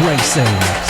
FAB-Racing.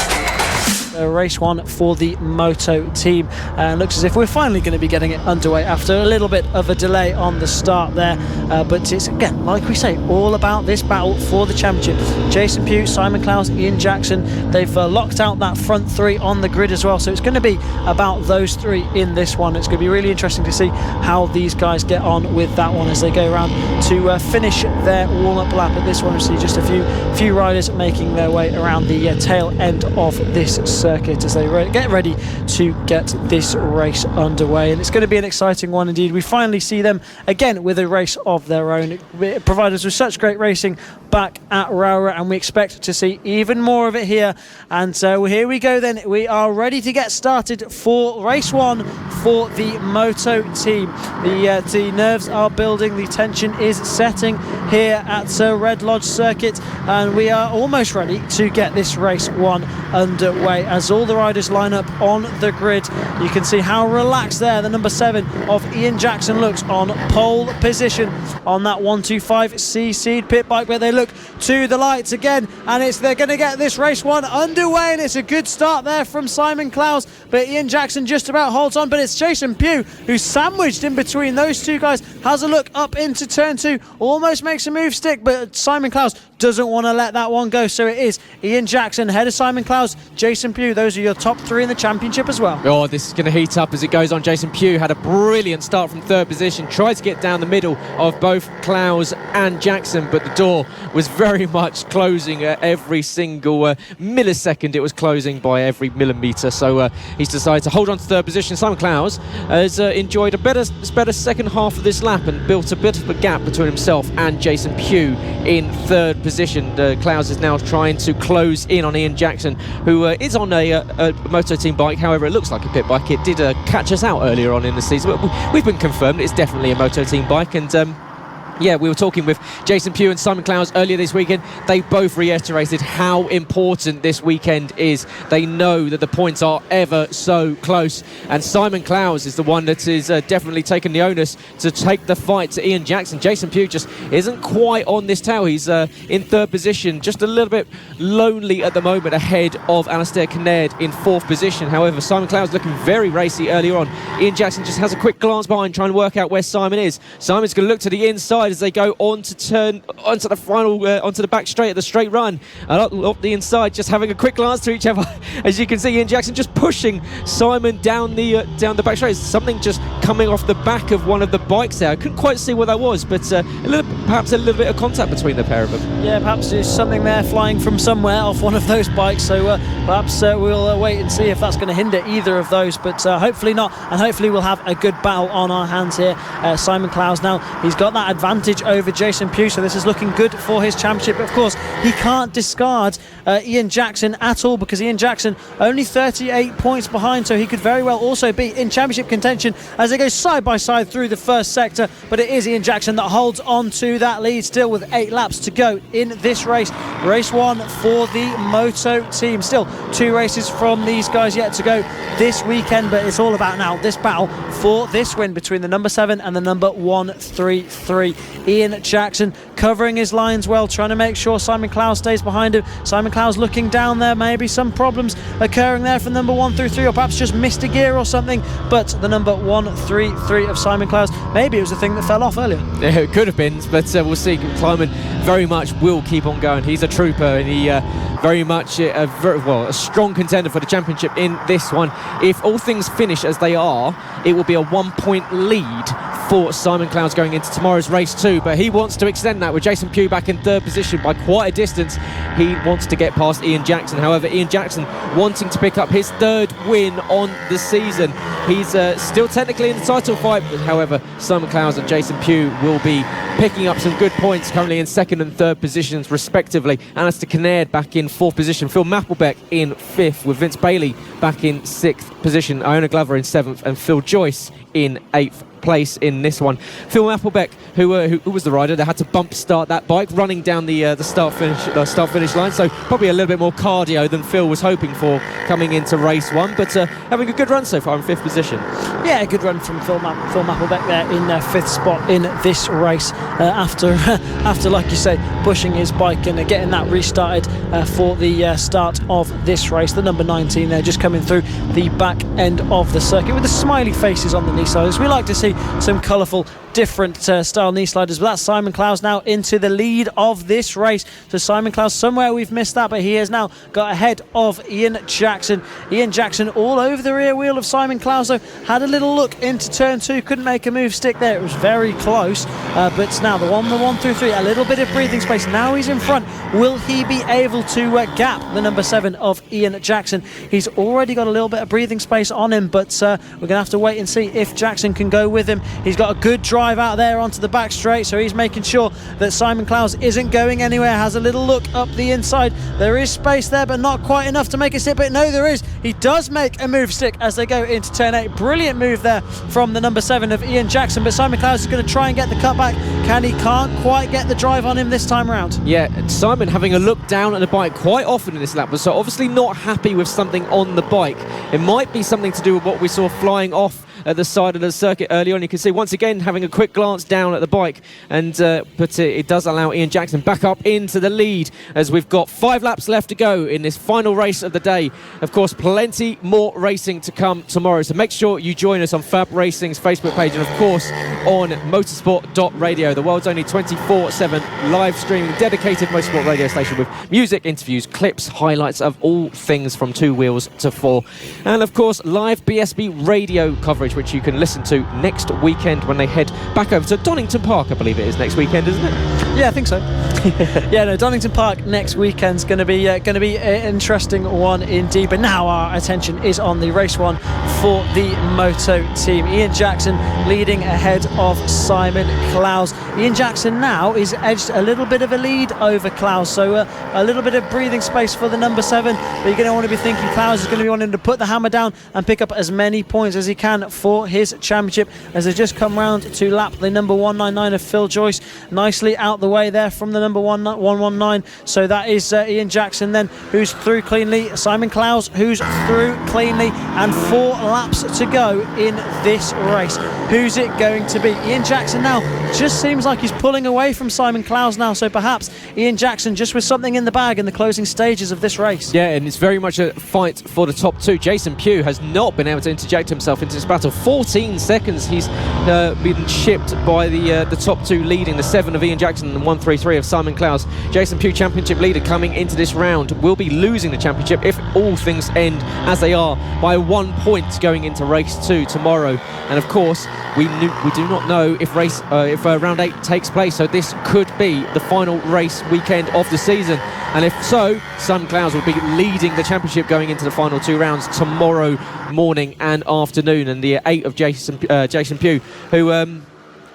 Race 1 for the MotoTeam, and looks as if we're finally going to be getting it underway after a little bit of a delay on the start there, but it's again, like we say, all about this battle for the championship. Jason Pugh, Simon Clowes, Ian Jackson, they've locked out that front three on the grid as well, so it's going to be about those three in this one. It's going to be really interesting to see how these guys get on with that one as they go around to finish their warm-up lap at this one. We see just a few riders making their way around the tail end of this circuit as they get ready to get this race underway, and it's going to be an exciting one indeed. We finally see them again with a race of their own. It provided us with such great racing back at Raura, and we expect to see even more of it here. And so here we go then. We are ready to get started for race 1 for the MotoTeam. The nerves are building, the tension is setting here at Red Lodge Circuit, and we are almost ready to get this race 1 underway as all the riders line up on the grid. You can see how relaxed there the number 7 of Ian Jackson looks on pole position on that 125cc pit bike, where they look to the lights again, and they're going to get this race 1 underway, and it's a good start there from Simon Clowes, but Ian Jackson just about holds on. But it's Jason Pugh who's sandwiched in between those two guys, has a look up into turn 2, almost makes a move stick, but Simon Clowes doesn't want to let that one go. So it is Ian Jackson ahead of Simon Clowes, Jason Pugh. Those are your top 3 in the championship as well. Oh, this is going to heat up as it goes on. Jason Pugh had a brilliant start from 3rd position, tried to get down the middle of both Clowes and Jackson, but the door was very much closing at every single millisecond. It was closing by every millimetre, so he's decided to hold on to 3rd position. Simon Clowes has enjoyed a better second half of this lap and built a bit of a gap between himself and Jason Pugh in 3rd position. Clowes is now trying to close in on Ian Jackson, who is on a MotoTeam bike. However, it looks like a pit bike. It did catch us out earlier on in the season, but we've been confirmed it's definitely a MotoTeam bike. And yeah, we were talking with Jason Pugh and Simon Clowes earlier this weekend. They both reiterated how important this weekend is. They know that the points are ever so close, and Simon Clowes is the one that is definitely taking the onus to take the fight to Ian Jackson. Jason Pugh just isn't quite on this tail. He's in 3rd position, just a little bit lonely at the moment, ahead of Alistair Kinnaird in 4th position. However, Simon Clowes looking very racy earlier on. Ian Jackson just has a quick glance behind, trying to work out where Simon is. Simon's going to look to the inside as they go on to turn onto the final onto the back straight at the straight run, and up the inside, just having a quick glance to each other. As you can see, Ian Jackson just pushing Simon down the back straight. Something just coming off the back of one of the bikes there. I couldn't quite see what that was, but perhaps a little bit of contact between the pair of them. Yeah, perhaps there's something there flying from somewhere off one of those bikes, so perhaps we'll wait and see if that's going to hinder either of those, but hopefully not, and hopefully we'll have a good battle on our hands here. Simon Clowes now, he's got that advantage over Jason Pugh, so this is looking good for his championship. Of course, he can't discard Ian Jackson at all, because Ian Jackson only 38 points behind, so he could very well also be in championship contention as they go side by side through the first sector. But it is Ian Jackson that holds on to that lead still with 8 laps to go in this race. Race 1 for the MotoTeam. Still 2 races from these guys yet to go this weekend, but it's all about now this battle for this win between the number 7 and the number 133. Ian Jackson covering his lines well, trying to make sure Simon Clowes stays behind him. Simon Clowes looking down there, maybe some problems occurring there from number 133, or perhaps just missed a gear or something, but the number 133 of Simon Clowes, maybe it was the thing that fell off earlier. Yeah, it could have been, but we'll see. Kleiman very much will keep on going. He's a trooper, and he very much a strong contender for the championship in this one. If all things finish as they are, it will be a 1-point lead for Simon Clowes going into tomorrow's race 2, but he wants to extend that with Jason Pugh back in 3rd position by quite a distance. He wants to get past Ian Jackson. However, Ian Jackson wanting to pick up his 3rd win on the season. He's still technically in the title fight, but however, Simon Clowes and Jason Pugh will be picking up some good points, currently in 2nd and 3rd positions respectively. Alistair Kinnaird back in 4th position, Phil Mapplebeck in 5th, with Vince Bailey back in 6th position, Iona Glover in 7th, and Phil Joyce in 8th place in this one. Phil Applebeck, who was the rider that had to bump start that bike, running down the start-finish line, so probably a little bit more cardio than Phil was hoping for coming into race one, but having a good run so far in 5th position. Yeah, a good run from Phil Applebeck there in 5th spot in this race after, like you say, pushing his bike and getting that restarted for the start of this race. The number 19 there just coming through the back end of the circuit with the smiley faces on the knee sliders. We like to see some colourful, different style knee sliders, but that's Simon Clowes now into the lead of this race. So Simon Clowes, somewhere we've missed that, but he has now got ahead of Ian Jackson. Ian Jackson all over the rear wheel of Simon Clowes, though, had a little look into turn 2, couldn't make a move stick there. It was very close, but now the 1 through 3, a little bit of breathing space. Now he's in front. Will he be able to gap the number 7 of Ian Jackson? He's already got a little bit of breathing space on him, but we're going to have to wait and see if Jackson can go with him. He's got a good drive out there onto the back straight, so he's making sure that Simon Clowes isn't going anywhere. Has a little look up the inside. There is space there, but not quite enough to make a stick. But no, there is. He does make a move stick as they go into turn 8. Brilliant move there from the number 7 of Ian Jackson, but Simon Clowes is going to try and get the cutback. Can't quite get the drive on him this time round. Yeah, Simon having a look down at the bike quite often in this lap, so obviously not happy with something on the bike. It might be something to do with what we saw flying off at the side of the circuit early on. You can see once again having a quick glance down at the bike, and but it does allow Ian Jackson back up into the lead as we've got 5 laps left to go in this final race of the day. Of course, plenty more racing to come tomorrow, so make sure you join us on FAB-Racing's Facebook page and of course on motorsport.radio, the world's only 24/7 live streaming dedicated motorsport radio station with music, interviews, clips, highlights of all things from 2 wheels to 4, and of course live BSB radio coverage, which you can listen to next weekend when they head back over to Donington Park. I believe it is next weekend, isn't it? Yeah, I think so. Yeah, no, Donington Park next weekend's going to be an interesting one indeed. But now our attention is on the race 1 for the Moto team. Ian Jackson leading ahead of Simon Clowes. Ian Jackson now is edged a little bit of a lead over Clowes, so a little bit of breathing space for the number 7. But you're going to want to be thinking Clowes is going to be wanting to put the hammer down and pick up as many points as he can for his championship, as they just come round to lap the number 199 of Phil Joyce. Nicely out the way there from the number 119. So that is Ian Jackson then, who's through cleanly. Simon Clowes, who's through cleanly, and 4 laps to go in this race. Who's it going to be? Ian Jackson now just seems like he's pulling away from Simon Clowes now, so perhaps Ian Jackson just with something in the bag in the closing stages of this race. Yeah, and it's very much a fight for the top 2. Jason Pugh has not been able to interject himself into this battle. 14 seconds he's been shipped by the top 2 leading, the 7 of Ian Jackson and 133 of Simon Clowes. Jason Pugh, championship leader, coming into this round, will be losing the championship if all things end as they are by 1 point going into race 2 tomorrow. And of course we do not know if round 8 takes place, so this could be the final race weekend of the season, and if so, Simon Clowes will be leading the championship going into the final 2 rounds tomorrow morning and afternoon. And the 8 of Jason Pugh, who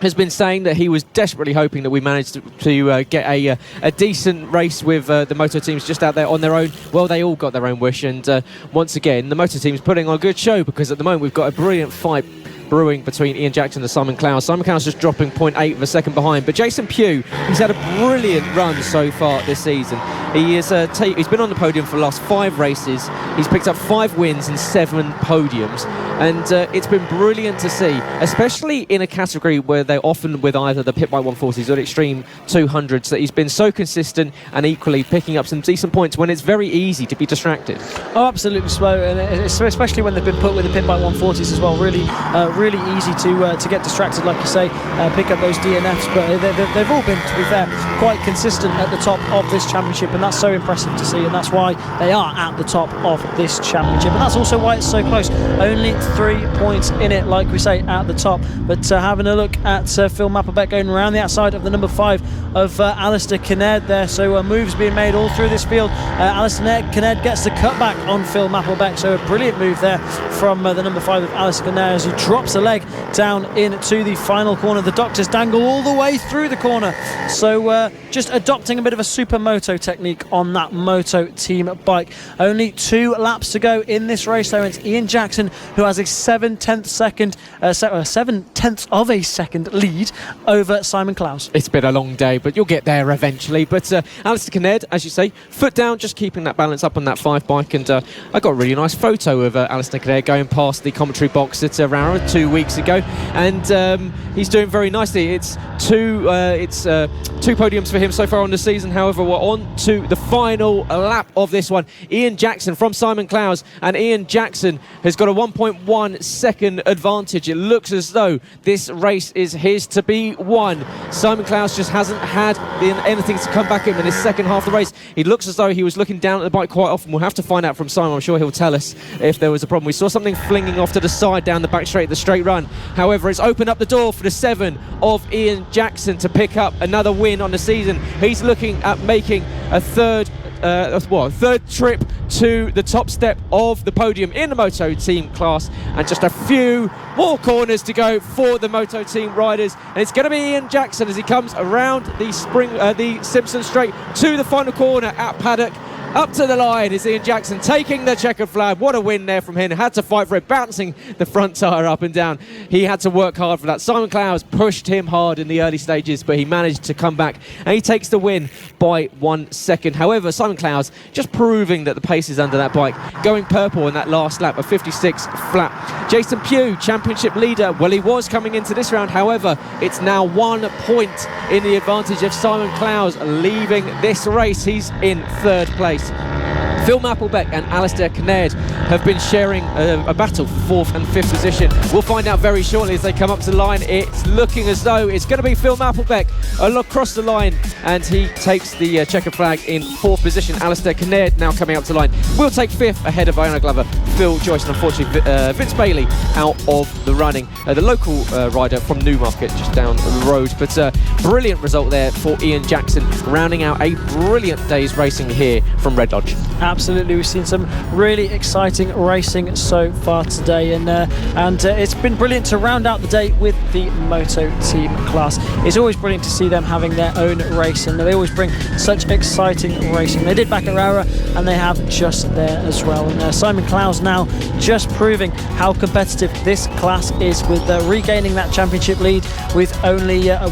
has been saying that he was desperately hoping that we managed to get a decent race with the Moto teams just out there on their own. Well, they all got their own wish, and once again the Moto team's putting on a good show, because at the moment we've got a brilliant fight brewing between Ian Jackson and Simon Clowes. Simon Clowes just dropping 0.8 of a second behind, but Jason Pugh, he's had a brilliant run so far this season. He is he's been on the podium for the last 5 races. He's picked up 5 wins and 7 podiums, and it's been brilliant to see, especially in a category where they're often with either the pit bike 140s or the extreme 200s, that he's been so consistent and equally picking up some decent points when it's very easy to be distracted. Oh, absolutely, slow, and especially when they've been put with the pit bike 140s as well. Really easy to get distracted, like you say, pick up those DNFs, but they've all been, to be fair, quite consistent at the top of this championship, and that's so impressive to see, and that's why they are at the top of this championship, and that's also why it's so close. Only 3 points in it, like we say, at the top. But having a look at Phil Applebeck going around the outside of the number 5 of Alistair Kinnaird there, so moves being made all through this field. Alistair Kinnaird gets the cutback on Phil Applebeck, so a brilliant move there from the number 5 of Alistair Kinnaird as he drops a leg down into the final corner. The doctors dangle all the way through the corner, so just adopting a bit of a supermoto technique on that Moto team bike. Only 2 laps to go in this race though. It's Ian Jackson who has a 7/10 of a second lead over Simon Clowes. It's been a long day, but you'll get there eventually. But Alistair Kinnaird, as you say, foot down, just keeping that balance up on that 5 bike. And I got a really nice photo of Alistair Kinnaird going past the commentary box at Rara 2 weeks ago, and he's doing very nicely. It's two podiums for him so far on the season. However, we're on to the final lap of this one. Ian Jackson from Simon Clowes, and Ian Jackson has got a 1.1 second advantage. It looks as though this race is his to be won. Simon Clowes just hasn't had anything to come back in his second half of the race. He looks as though he was looking down at the bike quite often. We'll have to find out from Simon. I'm sure he'll tell us if there was a problem. We saw something flinging off to the side down the back straight, the straight run. However, it's opened up the door for the 7 of Ian Jackson to pick up another win on the season. He's looking at making a third trip to the top step of the podium in the MotoTeam class, and just a few more corners to go for the MotoTeam riders. And it's going to be Ian Jackson as he comes around the Simpson Straight to the final corner at Paddock. Up to the line is Ian Jackson taking the checkered flag. What a win there from him. Had to fight for it, bouncing the front tyre up and down. He had to work hard for that. Simon Clowes pushed him hard in the early stages, but he managed to come back and he takes the win by 1 second. However, Simon Clowes just proving that the pace is under that bike, going purple in that last lap, a 56 flat. Jason Pugh, championship leader. Well, he was coming into this round. However, it's now 1 point in the advantage of Simon Clowes leaving this race. He's in third place. Phil Mapplebeck and Alistair Kinnaird have been sharing a battle for 4th and 5th position. We'll find out very shortly as they come up to the line. It's looking as though it's going to be Phil Mapplebeck across the line, and he takes the checkered flag in 4th position. Alistair Kinnaird now coming up to the line. We'll take 5th ahead of Iona Glover, Phil Joyce, and unfortunately Vince Bailey out of the running. The local rider from Newmarket just down the road. But brilliant result there for Ian Jackson, rounding out a brilliant day's racing here from Red Lodge. Absolutely, we've seen some really exciting racing so far today, and it's been brilliant to round out the day with the MotoTeam class. It's always brilliant to see them having their own race, and they always bring such exciting racing. They did back at Rara, and they have just there as well. And Simon Clowes now just proving how competitive this class is, with regaining that championship lead with only a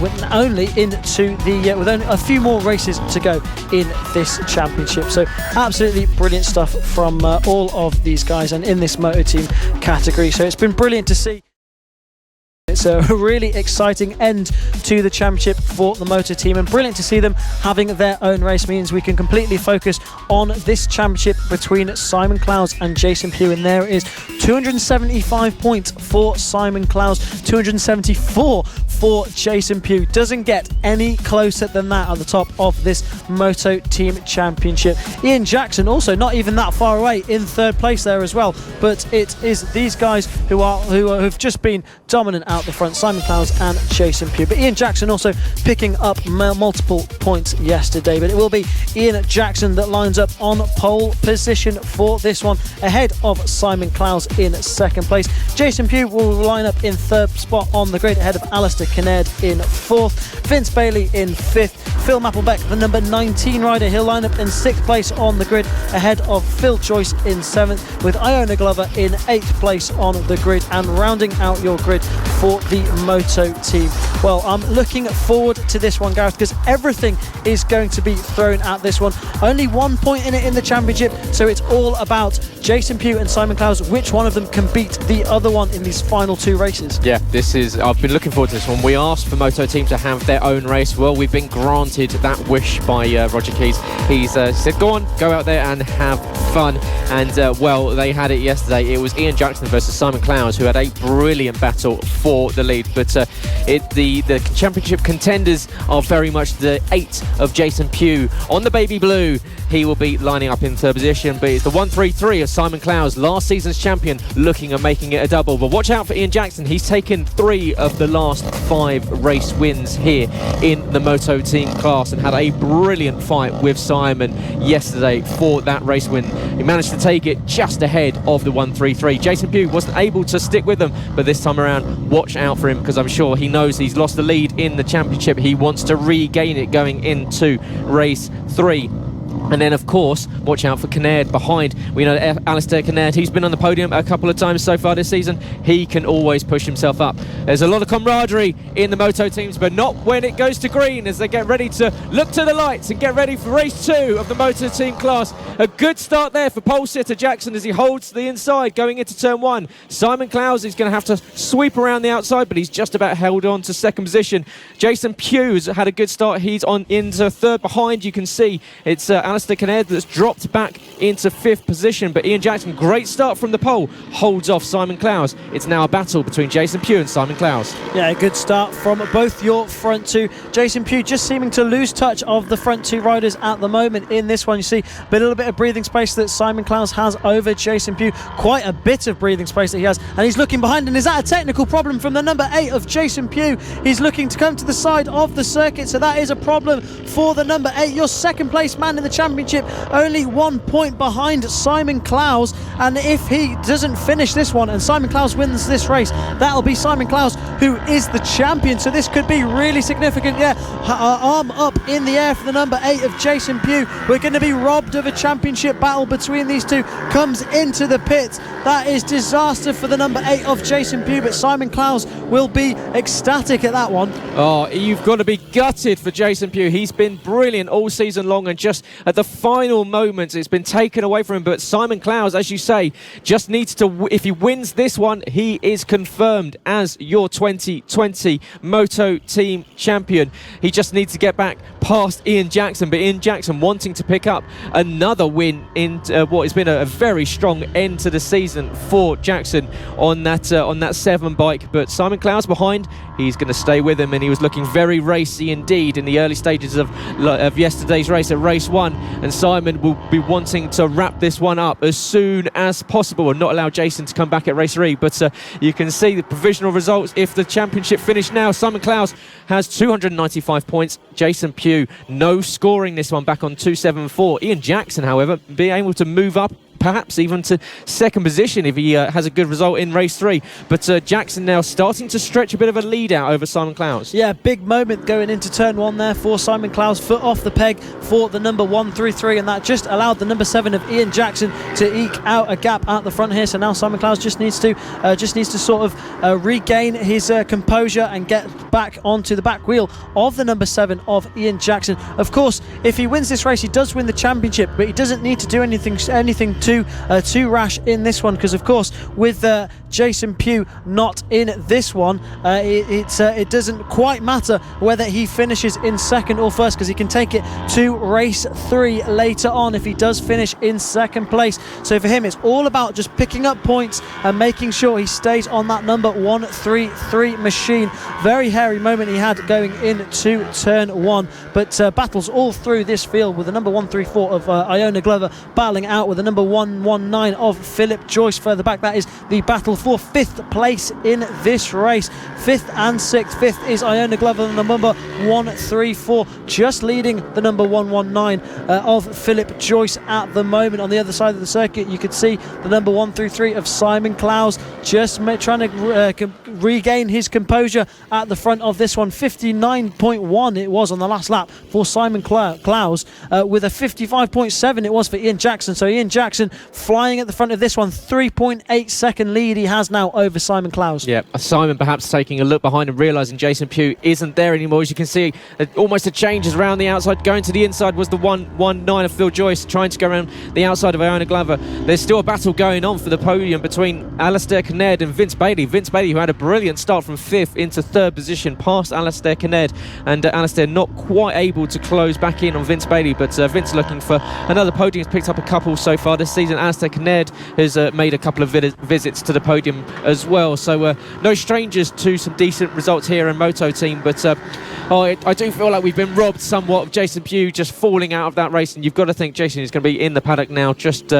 few more races to go in this championship. So absolutely brilliant stuff from all of these guys and in this MotoTeam category. So it's been brilliant to see. It's a really exciting end to the championship for the MotoTeam, and brilliant to see them having their own race. Means we can completely focus on this championship between Simon Clowes and Jason Pugh, and there is 275 points for Simon Clowes, 274 for Jason Pugh. Doesn't get any closer than that at the top of this MotoTeam championship. Ian Jackson also not even that far away in third place there as well, but it is these guys who have just been dominant out the front, Simon Clowes and Jason Pugh. But Ian Jackson also picking up multiple points yesterday, but it will be Ian Jackson that lines up on pole position for this one, ahead of Simon Clowes in second place. Jason Pugh will line up in third spot on the grid, ahead of Alistair Kinnaird in fourth, Vince Bailey in fifth, Phil Mapplebeck, the number 19 rider, he'll line up in sixth place on the grid, ahead of Phil Joyce in seventh, with Iona Glover in eighth place on the grid. And rounding out your grid for the MotoTeam, well, I'm looking forward to this one, Gareth, because everything is going to be thrown at this one. Only 1 point in it in the championship, so it's all about Jason Pugh and Simon Clowes, which one of them can beat the other one in these final two races. Yeah, I've been looking forward to this one. We asked for MotoTeam to have their own race. Well, we've been granted that wish by Roger Keys. He's said, go out there and have fun. And well, they had it yesterday. It was Ian Jackson versus Simon Clowes, who had a brilliant battle for the lead. But the championship contenders are very much the 8 of Jason Pugh on the baby blue. He will be lining up in third position, but it's the 133 of Simon Clowes, last season's champion, looking at making it a double. But watch out for Ian Jackson. He's taken 3 of the last 5 race wins here in the MotoTeam class, and had a brilliant fight with Simon yesterday for that race win. He managed to take it just ahead of the 133. Jason Pugh wasn't able to stick with them, but this time around, watch out for him, because I'm sure he knows he's lost the lead in the championship. He wants to regain it going into race 3. And then, of course, watch out for Kinnaird behind. We know Alistair Kinnaird, he's been on the podium a couple of times so far this season. He can always push himself up. There's a lot of camaraderie in the moto teams, but not when it goes to green, as they get ready to look to the lights and get ready for race 2 of the moto team class. A good start there for pole sitter Jackson as he holds the inside going into turn 1. Simon Clowes is going to have to sweep around the outside, but he's just about held on to second position. Jason Pugh's had a good start. He's on into third behind. You can see it's Alistair Kinnaird that's dropped back into 5th position, but Ian Jackson, great start from the pole, holds off Simon Clowes. It's now a battle between Jason Pugh and Simon Clowes. Yeah, a good start from both your front two. Jason Pugh just seeming to lose touch of the front 2 riders at the moment in this one. You see a little bit of breathing space that Simon Clowes has over Jason Pugh, quite a bit of breathing space that he has, and he's looking behind, and is that a technical problem from the number 8 of Jason Pugh? He's looking to come to the side of the circuit, so that is a problem for the number 8, your second place man in the championship, only 1 point behind Simon Clowes. And if he doesn't finish this one and Simon Clowes wins this race, that'll be Simon Clowes who is the champion. So this could be really significant. Yeah, arm up in the air for the number 8 of Jason Pugh. We're going to be robbed of a championship battle between these two. Comes into the pits. That is disaster for the number 8 of Jason Pugh, but Simon Clowes will be ecstatic at that one. Oh, you've got to be gutted for Jason Pugh. He's been brilliant all season long, and just at the final moments it's been taken away from him. But Simon Clowes, as you say, just needs to, if he wins this one, he is confirmed as your 2020 Moto Team champion. He just needs to get back past Ian Jackson, but Ian Jackson wanting to pick up another win in what has been a very strong end to the season for Jackson on that 7 bike. But Simon Clowes behind, he's going to stay with him, and he was looking very racy indeed in the early stages of yesterday's race at race 1, and Simon will be wanting to wrap this one up as soon as possible and not allow Jason to come back at race 3. But you can see the provisional results if the championship finish now. Simon Clowes has 295 points. Jason Pugh, no scoring this one, back on 274. Ian Jackson, however, being able to move up perhaps even to second position if he has a good result in race 3. But Jackson now starting to stretch a bit of a lead out over Simon Clowes. Yeah, big moment going into turn 1 there for Simon Clowes. Foot off the peg for the number 133, and that just allowed the number 7 of Ian Jackson to eke out a gap at the front here. So now Simon Clowes just needs to sort of regain his composure and get back onto the back wheel of the number 7 of Ian Jackson. Of course, if he wins this race, he does win the championship, but he doesn't need to do anything too rash in this one, because of course with Jason Pugh not in this one, it doesn't quite matter whether he finishes in second or first, because he can take it to race 3 later on if he does finish in second place. So for him, it's all about just picking up points and making sure he stays on that number 133 machine. Very hairy moment he had going into turn 1, but battles all through this field with the number 134 of Iona Glover battling out with the number 119 of Philip Joyce further back. That is the battle for 5th place in this race. 5th and 6th. 5th is Iona Glover and the number 134, just leading the number 119 of Philip Joyce at the moment. On the other side of the circuit, you could see the number 133 of Simon Clowes just trying to regain his composure at the front of this one. 59.1 it was on the last lap for Simon Clowes, with a 55.7 it was for Ian Jackson. So Ian Jackson flying at the front of this one. 3.8 second lead he has now over Simon Clowes. Yeah, Simon perhaps taking a look behind and realising Jason Pugh isn't there anymore. As you can see, almost a changes around the outside. Going to the inside was the 119 of Phil Joyce, trying to go around the outside of Iona Glover. There's still a battle going on for the podium between Alistair Kinnaird and Vince Bailey. Vince Bailey, who had a brilliant start from 5th into 3rd position, past Alistair Kinnaird, and Alistair not quite able to close back in on Vince Bailey, but Vince looking for another podium. He's picked up a couple so far this season. Alistair Kinnaird has made a couple of visits to the podium as well, so no strangers to some decent results here in Moto Team. But I do feel like we've been robbed somewhat of Jason Pugh just falling out of that race, and you've got to think Jason is going to be in the paddock now, just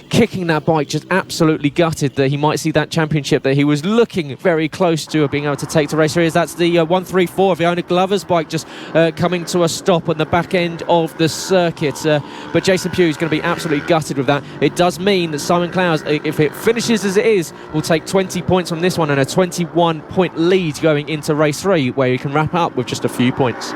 kicking that bike, just absolutely gutted that he might see that championship that he was looking very close to being able to take to race 3. That's the 134 of Iona Glover's bike just coming to a stop on the back end of the circuit, but Jason Pugh is going to be absolutely gutted with that. It does mean that Simon Clowes, if it finishes as it is, will take 20 points from this one and a 21 point lead going into race 3, where he can wrap up with just a few points.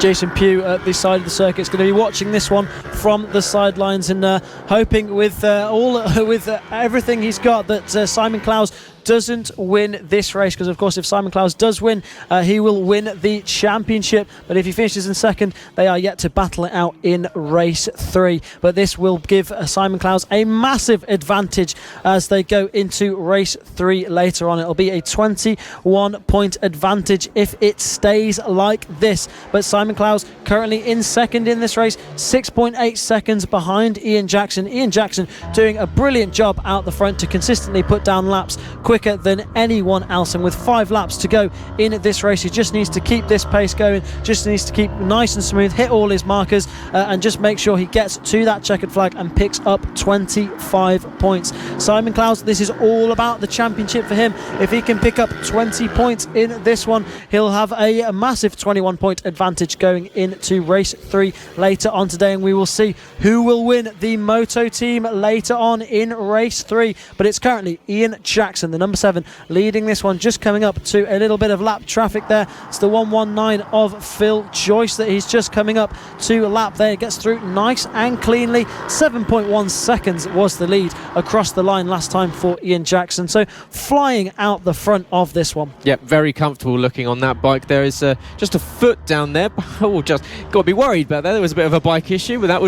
Jason Pugh at the side of the circuit is going to be watching this one from the sidelines and hoping with everything he's got that Simon Clowes doesn't win this race, because of course if Simon Clowes does win, he will win the championship, but if he finishes in second, they are yet to battle it out in race 3. But this will give Simon Clowes a massive advantage as they go into race 3 later on. It'll be a 21 point advantage if it stays like this, but Simon Clowes currently in second in this race, 6.8 seconds behind Ian Jackson. Ian Jackson doing a brilliant job out the front to consistently put down laps quicker than anyone else, and with 5 laps to go in this race, he just needs to keep this pace going, just needs to keep nice and smooth, hit all his markers, and just make sure he gets to that checkered flag and picks up 25 points. Simon Clowes, this is all about the championship for him. If he can pick up 20 points in this one, he'll have a massive 21 point advantage going into race 3 later on today, and we will see who will win the Moto team later on in race 3. But it's currently Ian Jackson, the number 7, leading this one, just coming up to a little bit of lap traffic there. It's the 119 of Phil Joyce that he's just coming up to lap there. Gets through nice and cleanly. 7.1 seconds was the lead across the line last time for Ian Jackson, so flying out the front of this one. Yep, very comfortable looking on that bike. There is just a foot down there. Oh, just got to be worried about that. There was a bit of a bike issue, but that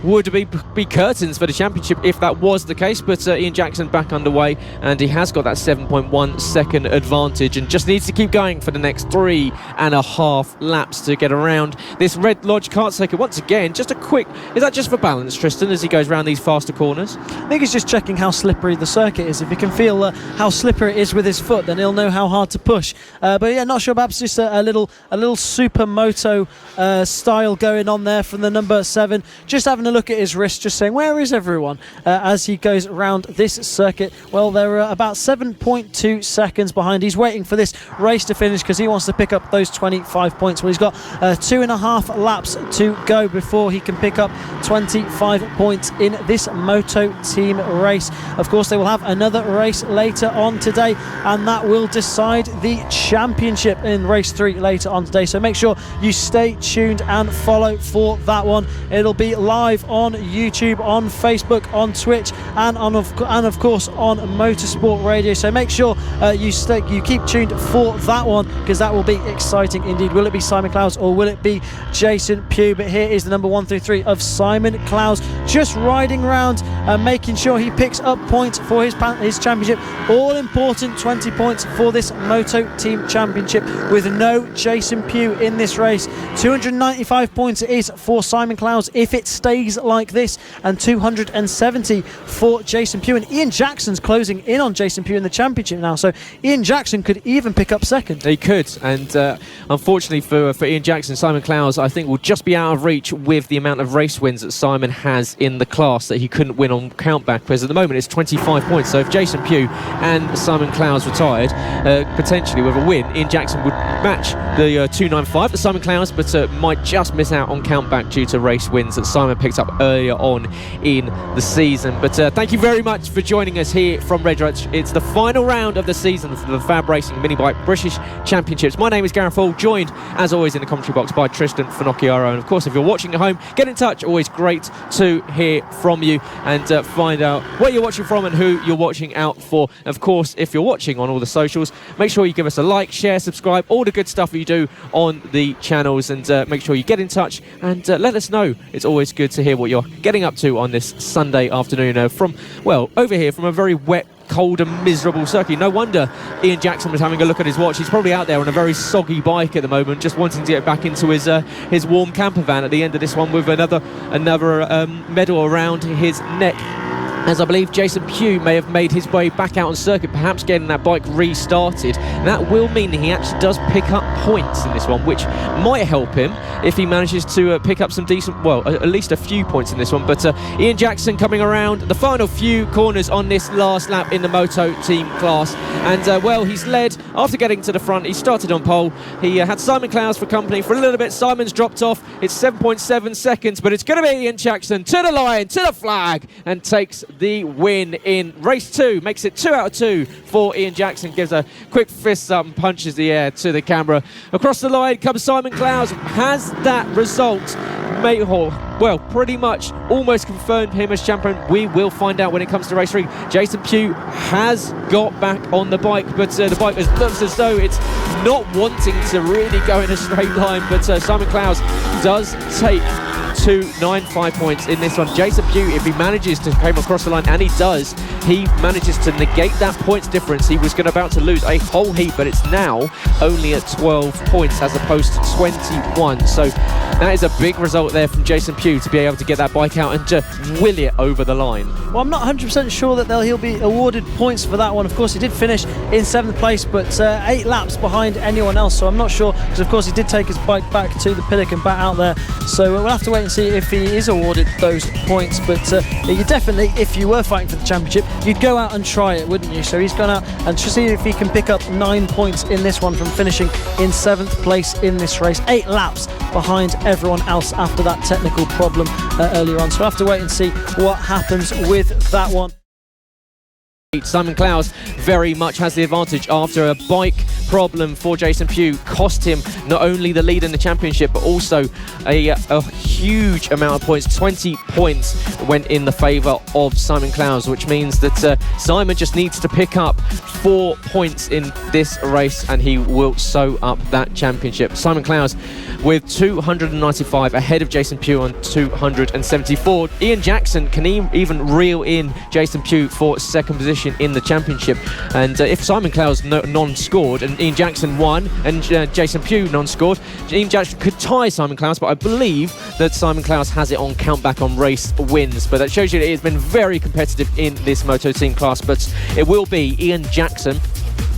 would be curtains for the championship if that was the case. But Ian Jackson back underway, and he has got that 7.1 second advantage and just needs to keep going for the next 3.5 laps to get around this Red Lodge kart circuit. Once again, just a quick, is that just for balance, Trystan, as he goes around these faster corners? I think he's just checking how slippery the circuit is. If he can feel how slippery it is with his foot, then he'll know how hard to push. But yeah, not sure, perhaps just a little supermoto style going on there from the number 7. Just having a look at his wrist, just saying, where is everyone? As he goes around this circuit. Well, they're about 7.2 seconds behind. He's waiting for this race to finish because he wants to pick up those 25 points. Well, he's got 2.5 laps to go before he can pick up 25 points in this Moto team race. Of course, they will have another race later on today, and that will decide the championship in race 3 later on today. So make sure you stay tuned and follow for that one. It'll be live on YouTube, on Facebook, on Twitch, and of course on Motorsport Radio. So make sure you keep tuned for that one, because that will be exciting indeed. Will it be Simon Clowes or will it be Jason Pugh? But here is the number 1 through 3 of Simon Clowes, just riding around and making sure he picks up points for his championship. All important 20 points for this Moto Team Championship with no Jason Pugh in this race. 295 points it is for Simon Clowes if it stays like this, and 270 for Jason Pugh. And Ian Jackson's closing in on Jason Pugh in the championship now, so Ian Jackson could even pick up second. He could, and unfortunately for Ian Jackson, Simon Clowes I think will just be out of reach with the amount of race wins that Simon has in the class that he couldn't win on countback, because at the moment it's 25 points. So if Jason Pugh and Simon Clowes retired, potentially with a win, Ian Jackson would match the 295 that Simon Clowes, but might just miss out on countback due to race wins that Simon picked up earlier on in the season. But thank you very much for joining us here from Red Lodge. It's the final round of the season for the FAB-Racing Minibike British Championships. My name is Gareth, joined as always in the commentary box by Trystan, Finocchiaro, and of course if you're watching at home, get in touch. Always great to hear from you and find out where you're watching from and who you're watching out for. Of course, if you're watching on all the socials, make sure you give us a like, share, subscribe, all the good stuff you do on the channels, and make sure you get in touch and let us know. It's always good to hear what you're getting up to on this Sunday afternoon from, well, over here from a very wet, cold and miserable circuit. No wonder Ian Jackson was having a look at his watch. He's probably out there on a very soggy bike at the moment, just wanting to get back into his warm camper van at the end of this one with another medal around his neck. As I believe Jason Pugh may have made his way back out on circuit, perhaps getting that bike restarted. That will mean that he actually does pick up points in this one, which might help him if he manages to pick up some decent, well, at least a few points in this one. But Ian Jackson coming around the final few corners on this last lap in the Moto Team class. And, well, he's led after getting to the front. He started on pole. He had Simon Clowes for company for a little bit. Simon's dropped off. It's 7.7 seconds, but it's going to be Ian Jackson to the line, to the flag, and takes the win in race 2. Makes it 2 out of 2 for Ian Jackson. Gives a quick fist up and punches the air to the camera. Across the line comes Simon Clowes. Has that result made, well, pretty much almost confirmed him as champion? We will find out when it comes to race 3. Jason Pugh has got back on the bike, but the bike looks as though it's not wanting to really go in a straight line, but Simon Clowes does take 295 points in this one. Jason Pugh, if he manages to come across the line, and he does, he manages to negate that points difference. He was about to lose a whole heap, but it's now only at 12 points as opposed to 21. So that is a big result there from Jason Pugh to be able to get that bike out and to will it over the line. Well, I'm not 100% sure that he'll be awarded points for that one. Of course, he did finish in 7th place, but 8 laps behind anyone else, so I'm not sure, because of course he did take his bike back to the paddock and back out there, so we'll have to wait and see if he is awarded those points. But you definitely, if you were fighting for the championship, you'd go out and try it, wouldn't you? So he's gone out and to see if he can pick up 9 points in this one from finishing in 7th place in this race. 8 laps behind everyone else after that technical problem earlier on, so we'll have to wait and see what happens with that one. Simon Clowes very much has the advantage after a bike problem for Jason Pugh cost him not only the lead in the championship but also a huge amount of points. 20 points went in the favour of Simon Clowes, which means that Simon just needs to pick up 4 points in this race and he will sew up that championship. Simon Clowes with 295 ahead of Jason Pugh on 274. Ian Jackson can even reel in Jason Pugh for 2nd position in the championship, and if Simon Clowes non-scored and Ian Jackson won and Jason Pugh non-scored, Ian Jackson could tie Simon Clowes, but I believe that Simon Clowes has it on countback on race wins. But that shows you that it's been very competitive in this MotoTeam class, but it will be Ian Jackson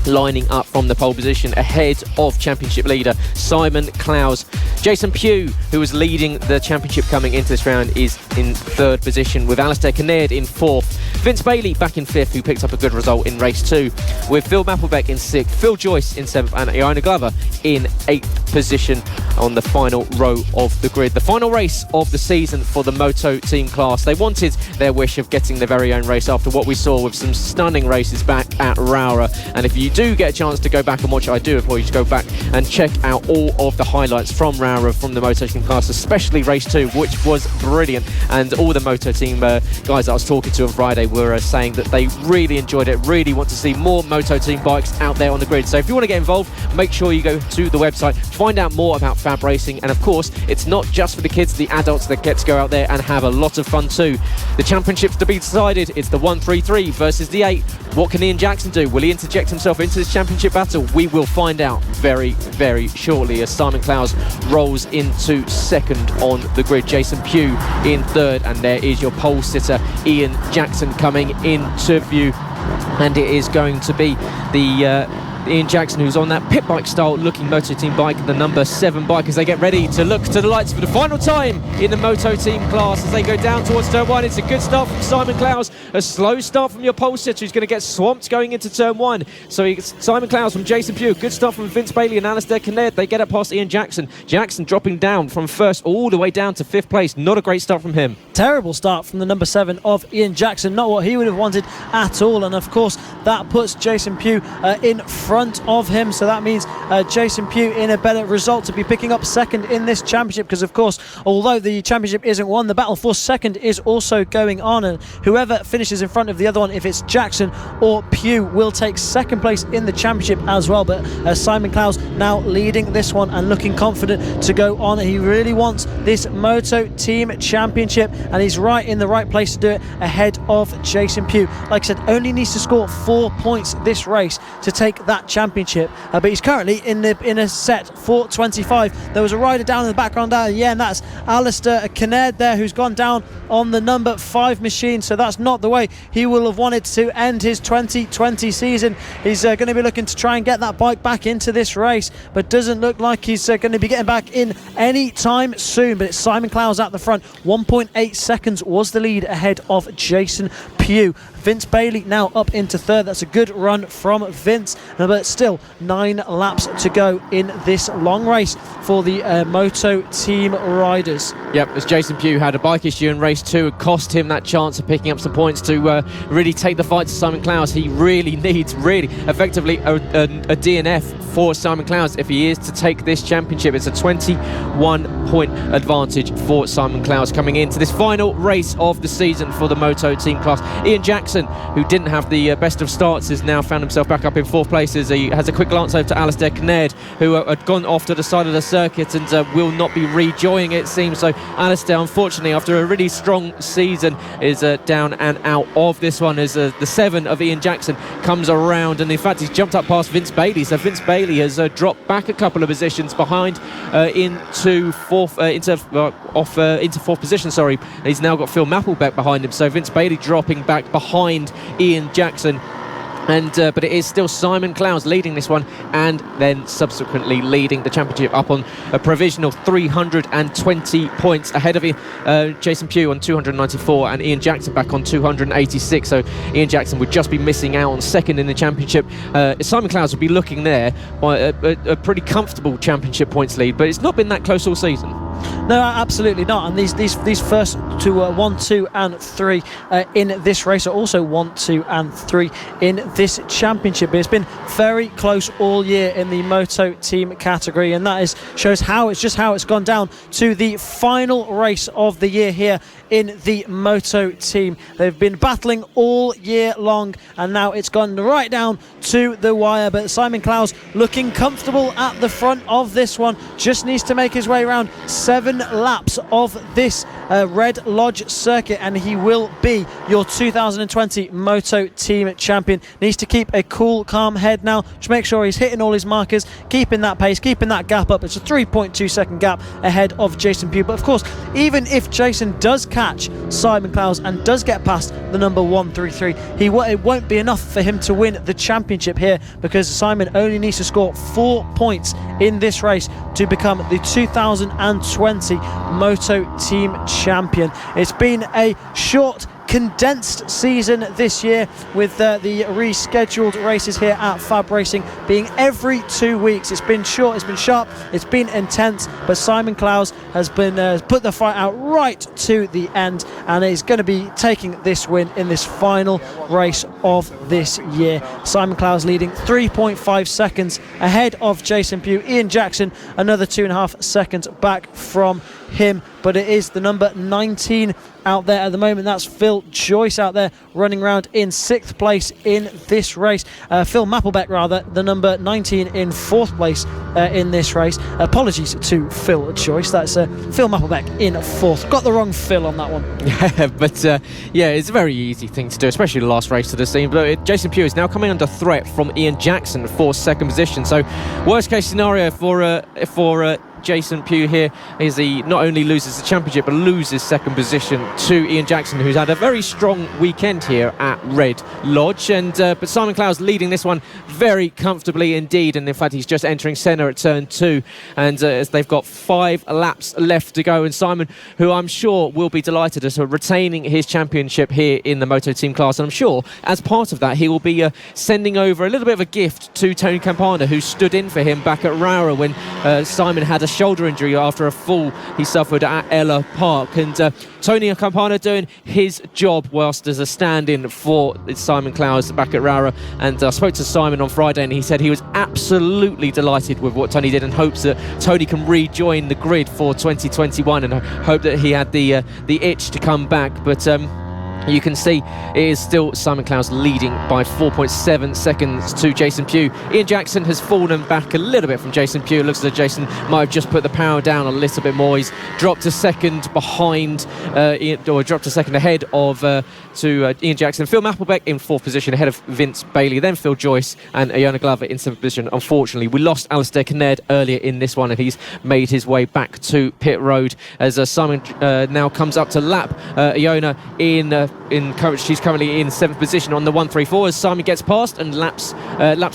lining up from the pole position ahead of championship leader Simon Clowes. Jason Pugh, who was leading the championship coming into this round, is in 3rd position with Alistair Kinnaird in 4th. Vince Bailey back in 5th, who picked up a good result in race 2, with Phil Mapplebeck in 6th, Phil Joyce in 7th and Ioana Glover in 8th position on the final row of the grid. The final race of the season for the MotoTeam class. They wanted their wish of getting their very own race after what we saw with some stunning races back at Raura, and if you do get a chance to go back and watch it, I do implore you to go back and check out all of the highlights from Raura from the MotoTeam class, especially race 2, which was brilliant, and all the MotoTeam guys that I was talking to on Friday were saying that they really enjoyed it, really want to see more MotoTeam bikes out there on the grid. So if you want to get involved, make sure you go to the website, find out more about FAB-Racing, and of course it's not just for the kids, the adults that get to go out there and have a lot of fun too. The championships to be decided, it's the 1-3-3 versus the 8. What can Ian Jackson do? Will he interject himself into this championship battle? We will find out very, very shortly as Simon Clowes rolls into 2nd on the grid. Jason Pugh in 3rd, and there is your pole sitter Ian Jackson coming into view, and it is going to be the Ian Jackson, who's on that pit bike style looking MotoTeam bike, the number 7 bike, as they get ready to look to the lights for the final time in the MotoTeam class as they go down towards turn 1. It's a good start from Simon Clowes, a slow start from your pole sitter who's going to get swamped going into turn 1. So it's Simon Clowes from Jason Pugh, good start from Vince Bailey and Alistair Kinnaird. They get up past Ian Jackson. Jackson dropping down from 1st all the way down to 5th place. Not a great start from him. Terrible start from the number 7 of Ian Jackson, not what he would have wanted at all, and of course that puts Jason Pugh in front of him, so that means Jason Pugh in a better result to be picking up 2nd in this championship, because of course although the championship isn't won, the battle for 2nd is also going on, and whoever finishes in front of the other one, if it's Jackson or Pugh, will take 2nd place in the championship as well. But Simon Clowes now leading this one and looking confident to go on. He really wants this MotoTeam championship and he's right in the right place to do it ahead of Jason Pugh. Like I said, only needs to score 4 points this race to take that championship, but he's currently in a set for 25. There was a rider down in the background there, yeah, and that's Alistair Kinnaird there, who's gone down on the number 5 machine, so that's not the way he will have wanted to end his 2020 season. He's going to be looking to try and get that bike back into this race, but doesn't look like he's going to be getting back in any time soon. But it's Simon Clowes at the front. 1.8 seconds was the lead ahead of Jason Pugh. Vince Bailey now up into 3rd. That's a good run from Vince. But but still 9 laps to go in this long race for the Moto Team riders. Yep, as Jason Pugh had a bike issue in race 2, it cost him that chance of picking up some points to really take the fight to Simon Clowes. He really needs, effectively a DNF for Simon Clowes if he is to take this championship. It's a 21-point advantage for Simon Clowes coming into this final race of the season for the Moto Team class. Ian Jackson, who didn't have the best of starts, has now found himself back up in 4th place as he has a quick glance over to Alistair Kinnaird, who had gone off to the side of the circuit and will not be rejoining, it seems. So Alistair, unfortunately, after a really strong season, is down and out of this one as the 7 of Ian Jackson comes around, and in fact he's jumped up past Vince Bailey. So Vince Bailey has dropped back a couple of positions behind into 4th position. Sorry, he's now got Phil Mapplebeck behind him. So Vince Bailey dropping back behind Ian Jackson. And but it is still Simon Clowes leading this one, and then subsequently leading the championship up on a provisional 320 points ahead of Jason Pugh on 294 and Ian Jackson back on 286. So Ian Jackson would just be missing out on 2nd in the championship. Simon Clowes would be looking there by a pretty comfortable championship points lead, but it's not been that close all season. No, absolutely not. And these first two 1, 2 and 3 in this race are also 1, 2 and 3 in this championship. It's been very close all year in the Moto Team category, and that shows how it's gone down to the final race of the year here in the Moto Team. They've been battling all year long, and now it's gone right down to the wire. But Simon Clowes looking comfortable at the front of this one, just needs to make his way around 7 laps of this Red Lodge circuit, and he will be your 2020 Moto Team champion. Needs to keep a cool, calm head now, to make sure he's hitting all his markers, keeping that pace, keeping that gap up. It's a 3.2 second gap ahead of Jason Pugh. But of course, even if Jason does catch Simon Clowes and does get past the number 133, it won't be enough for him to win the championship here, because Simon only needs to score 4 points in this race to become the 2020 Moto Team champion. It's been a short, condensed season this year, with the rescheduled races here at FAB-Racing being every 2 weeks. It's been short, it's been sharp, it's been intense, but Simon Clowes has been put the fight out right to the end, and is going to be taking this win in this final race of this year. Simon Clowes leading 3.5 seconds ahead of Jason Pugh. Ian Jackson another 2.5 seconds back from him, but it is the number 19 out there at the moment. That's Phil Joyce out there running around in 6th place in this race. Phil Mapplebeck, rather, the number 19 in 4th place in this race. Apologies to Phil Joyce, that's Phil Mapplebeck in 4th. Got the wrong Phil on that one. But yeah, it's a very easy thing to do, especially the last race to the scene. But Jason Pugh is now coming under threat from Ian Jackson for 2nd position. So worst case scenario for Jason Pugh here is he not only loses the championship but loses 2nd position to Ian Jackson, who's had a very strong weekend here at Red Lodge. And but Simon Clowes leading this one very comfortably indeed, and in fact he's just entering centre at turn 2, and as they've got 5 laps left to go, and Simon, who I'm sure will be delighted as retaining his championship here in the Moto Team class, and I'm sure as part of that he will be sending over a little bit of a gift to Tony Campana, who stood in for him back at Rowra when Simon had a shoulder injury after a fall he suffered at Ella Park. And Tony Campana doing his job whilst as a stand-in for Simon Clowes back at Rowra. And I spoke to Simon on Friday, and he said he was absolutely delighted with what Tony did, and hopes that Tony can rejoin the grid for 2021, and I hope that he had the itch to come back. But you can see it is still Simon Clowes leading by 4.7 seconds to Jason Pugh. Ian Jackson has fallen back a little bit from Jason Pugh. It looks as though Jason might have just put the power down a little bit more. He's dropped a second behind, or dropped a second ahead of to Ian Jackson. Phil Mapplebeck in 4th position ahead of Vince Bailey, then Phil Joyce and Iona Glover in 7th position. Unfortunately, we lost Alistair Kinnaird earlier in this one, and he's made his way back to pit road as Simon now comes up to lap Iona she's currently in 7th position on the 134 as Simon gets past and laps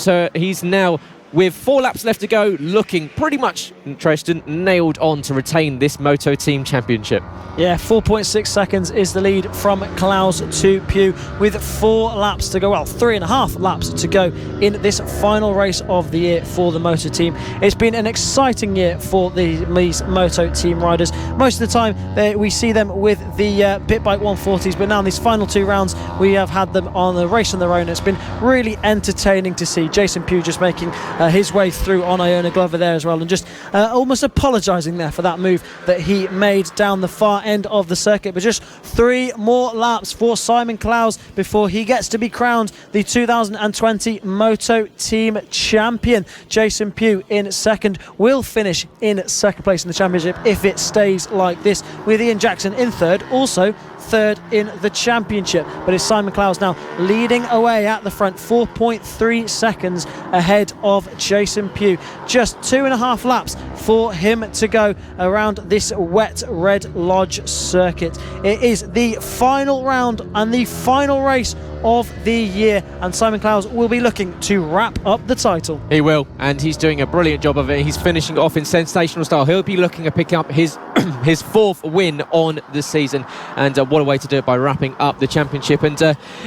her. He's now with 4 laps left to go, looking pretty much, Trystan, nailed on to retain this MotoTeam championship. Yeah, 4.6 seconds is the lead from Clowes to Pugh with 4 laps to go. Well, 3.5 laps to go in this final race of the year for the MotoTeam. It's been an exciting year for these MotoTeam riders. Most of the time we see them with the pit bike 140s, but now in these final 2 rounds we have had them on a race on their own. It's been really entertaining to see Jason Pugh just making his way through on Iona Glover there as well, and just almost apologising there for that move that he made down the far end of the circuit. But just 3 more laps for Simon Clowes before he gets to be crowned the 2020 MotoTeam champion. Jason Pugh in second will finish in second place in the championship if it stays like this, with Ian Jackson in third, also third in the championship. But it's Simon Clowes now leading away at the front, 4.3 seconds ahead of Jason Pugh. Just 2.5 laps for him to go around this wet Red Lodge circuit. It is the final round and the final race of the year, and Simon Clowes will be looking to wrap up the title. He will, and he's doing a brilliant job of it. He's finishing off in sensational style. He'll be looking to pick up his his 4th win on the season, and what a way to do it, by wrapping up the championship. And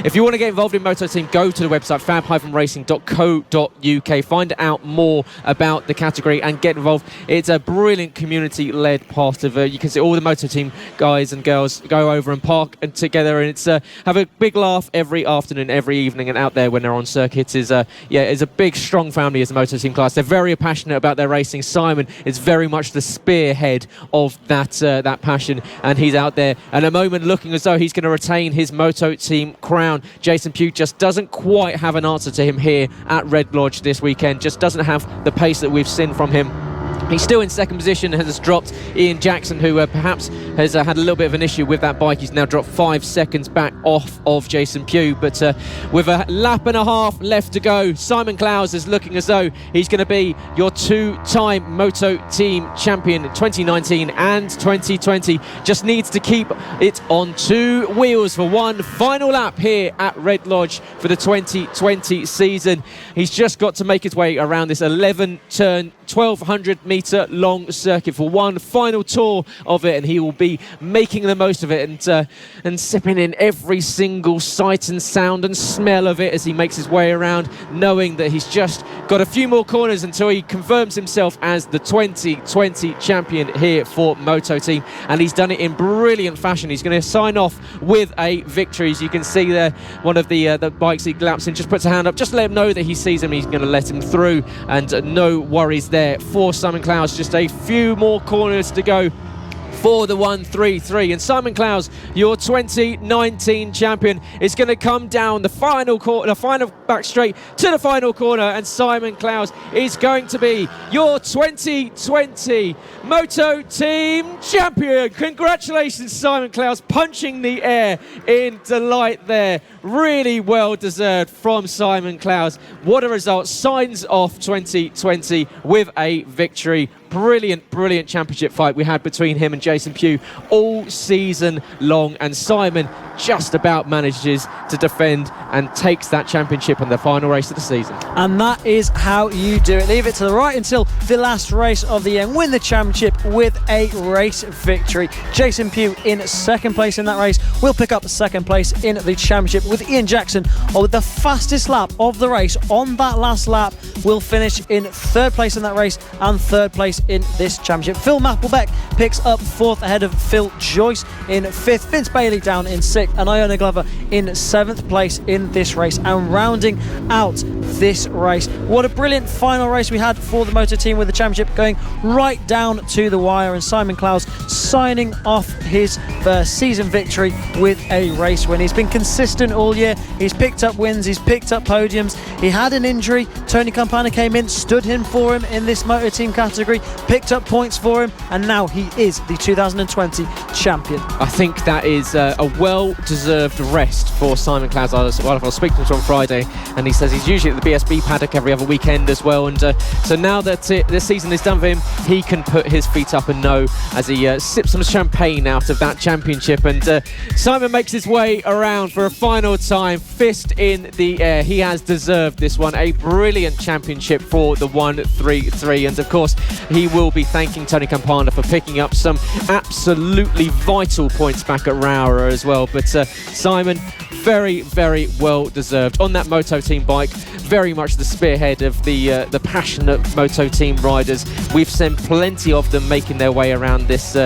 if you want to get involved in MotoTeam, go to the website fab-racing.co.uk, find out more about the category and get involved. It's a brilliant community-led part of you can see all the MotoTeam guys and girls go over and park and together, and it's have a big laugh every afternoon, every evening, and out there when they're on circuit is a big strong family as a MotoTeam class. They're very passionate about their racing. Simon is very much the spearhead of that passion, and he's out there at a moment looking as though he's going to retain his MotoTeam crown. Jason Pugh just doesn't quite have an answer to him here at Red Lodge this weekend, just doesn't have the pace that we've seen from him. He's still in second position, has dropped Ian Jackson, who perhaps has had a little bit of an issue with that bike. He's now dropped 5 seconds back off of Jason Pugh, but with a lap and a half left to go, Simon Clowes is looking as though he's going to be your 2-time MotoTeam champion in 2019 and 2020. Just needs to keep it on 2 wheels for one final lap here at Red Lodge for the 2020 season. He's just got to make his way around this 11-turn 1,200 metre long circuit for one final tour of it, and he will be making the most of it and sipping in every single sight and sound and smell of it as he makes his way around, knowing that he's just got a few more corners until he confirms himself as the 2020 champion here for MotoTeam, and he's done it in brilliant fashion. He's going to sign off with a victory. As you can see there, one of the bikes he laps in just puts a hand up just to let him know that he sees him. He's going to let him through, and no worries there for Simon Clowes. Just a few more corners to go for the 1-3-3, and Simon Clowes, your 2019 champion, is going to come down the final corner, the final back straight to the final corner, and Simon Clowes is going to be your 2020 MotoTeam champion. Congratulations, Simon Clowes, punching the air in delight there. Really well deserved from Simon Clowes. What a result. Signs off 2020 with a victory. Brilliant championship fight we had between him and Jason Pugh all season long, and Simon just about manages to defend and takes that championship in the final race of the season. And that is how you do it. Leave it to the right until the last race of the year and win the championship with a race victory. Jason Pugh in second place in that race will pick up second place in the championship, with Ian Jackson, with the fastest lap of the race on that last lap, will finish in third place in that race and third place in this championship. Phil Mapplebeck picks up fourth ahead of Phil Joyce in fifth, Vince Bailey down in sixth, and Iona Glover in seventh place in this race. And rounding out this race, what a brilliant final race we had for the MotoTeam, with the championship going right down to the wire, and Simon Clowes signing off his season victory with a race win. He's been consistent all year. He's picked up wins, he's picked up podiums. He had an injury. Tony Campana came in, stood in for him in this MotoTeam category, picked up points for him, and now he is the 2020 champion. I think that is a well-deserved rest for Simon Clowes. I was speaking to him on Friday, and he says he's usually the BSB paddock every other weekend as well. And so now that this season is done for him, he can put his feet up and know as he sips some champagne out of that championship. And Simon makes his way around for a final time, fist in the air. He has deserved this one. A brilliant championship for the 133. And of course, he will be thanking Tony Campana for picking up some absolutely vital points back at Roura as well. But Simon, very, very well deserved on that MotoTeam bike. Very much the spearhead of the passionate MotoTeam riders. We've seen plenty of them making their way around this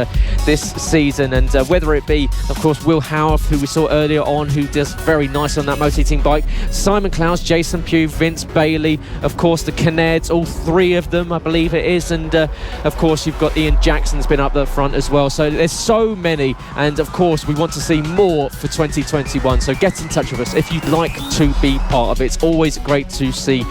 season, and whether it be, of course, Will Howarth, who we saw earlier on, who does very nice on that MotoTeam bike, Simon Clowes, Jason Pugh, Vince Bailey, of course the Canards, all three of them I believe it is, and of course you've got Ian Jackson's been up the front as well. So there's so many, and of course we want to see more for 2021. So get in touch with us if you'd like to be part of it. It's always great to see